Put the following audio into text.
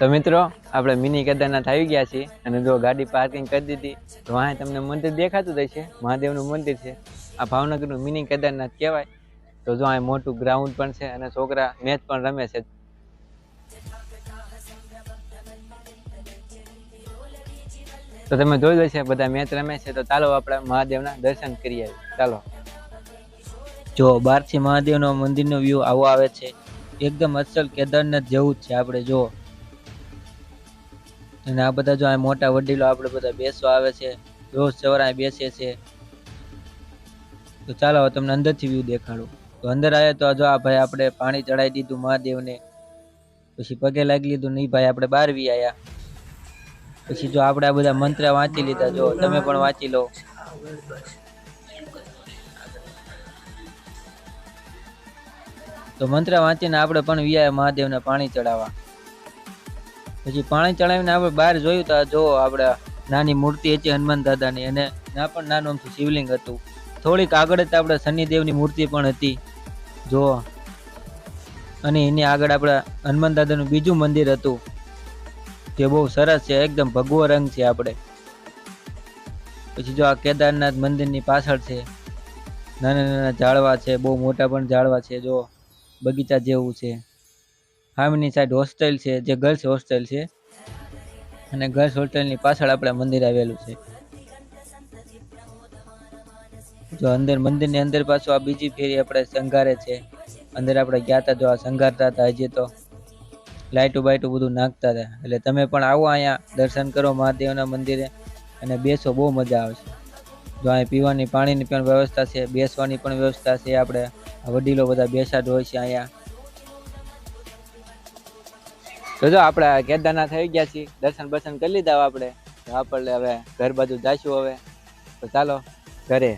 તો મિત્રો આપણે મિની કેદારનાથ આવી ગયા છીએ અને જો ગાડી પાર્કિંગ કરી દીધી તો વાહ તમને મંદિર દેખાતું જ છે, મહાદેવનું મંદિર છે. આ ભાવનગરનું મિની કેદારનાથ કહેવાય. તો જો અહીં મોટું ગ્રાઉન્ડ પણ છે અને છોકરા મેચ પણ રમે છે. તો તમે જોઈ લેશે બધા મેચ રમે છે. તો ચાલો આપણે મહાદેવના દર્શન કરી આવીએ. ચાલો. જો બહારથી મહાદેવનો મંદિરનો વ્યૂ આવો આવે છે, એકદમ અસલ કેદારનાથ જેવું જ છે. આપણે જો અને આ બધા જો આ મોટા વડીલો આપણે બધા બેસવા આવે છે, રોજ સવારે બેસે છે. તો ચાલો તમને અંદરથી વ્યૂ દેખાડું. તો અંદર આવ્યા તો જો આ ભાઈ આપણે પાણી ચડાવી દીધું મહાદેવને, પછી પગે લાગી લીધું. નહીં ભાઈ આપણે બહાર વી આવ્યા. પછી જો આપણે આ બધા મંત્ર વાંચી લીધા, જો તમે પણ વાંચી લો. તો મંત્ર વાંચીને આપણે પણ વિયા મહાદેવને પાણી ચડાવવા. પછી પાણી ચડાવીને આપણે બહાર જોયું તો જો આપણે નાની મૂર્તિ હતી હનુમાન દાદાની, અને ના પણ નાનું અમથું શિવલિંગ હતું. થોડીક આગળ જ આપણે શનિદેવની મૂર્તિ પણ હતી જો, અને એની આગળ આપણે હનુમાન દાદાનું બીજું મંદિર હતું, જે બહુ સરસ છે, એકદમ ભગવો રંગ છે આપણે. પછી જો આ કેદારનાથ મંદિરની પાછળ છે નાના નાના ઝાડવા છે, બહુ મોટા પણ ઝાડવા છે. જો બગીચા જેવું છે. સામેની સાઈડ હોસ્ટેલ છે, જે ગર્લ્સ હોસ્ટેલ છે, અને ગર્લ્સ હોસ્ટેલની પાછળ આપણે મંદિર આવેલું છે. જો અંદર મંદિરની અંદર પાછું આ બીજી ફેરી આપણે શણગારે છે. અંદર આપણે ગયા હતા, જો આ શણગારતા હતા. હજી તો લાઇટું બાઇટું બધું નાખતા હતા. એટલે તમે પણ આવો અહીંયા દર્શન કરો મહાદેવના મંદિરે અને બેસો, બહુ મજા આવશે. જો અહીં પીવાની પાણીની પણ વ્યવસ્થા છે, બેસવાની પણ વ્યવસ્થા છે. આપણે વડીલો બધા બેસાડ હોય છે અહીંયા. તો જો આપણે કેદારનાથ આવી ગયા છીએ, દર્શન બર્શન કરી લીધા આપણે. તો આપણે હવે ઘર બાજુ જઈશું હવે. તો ચાલો ઘરે.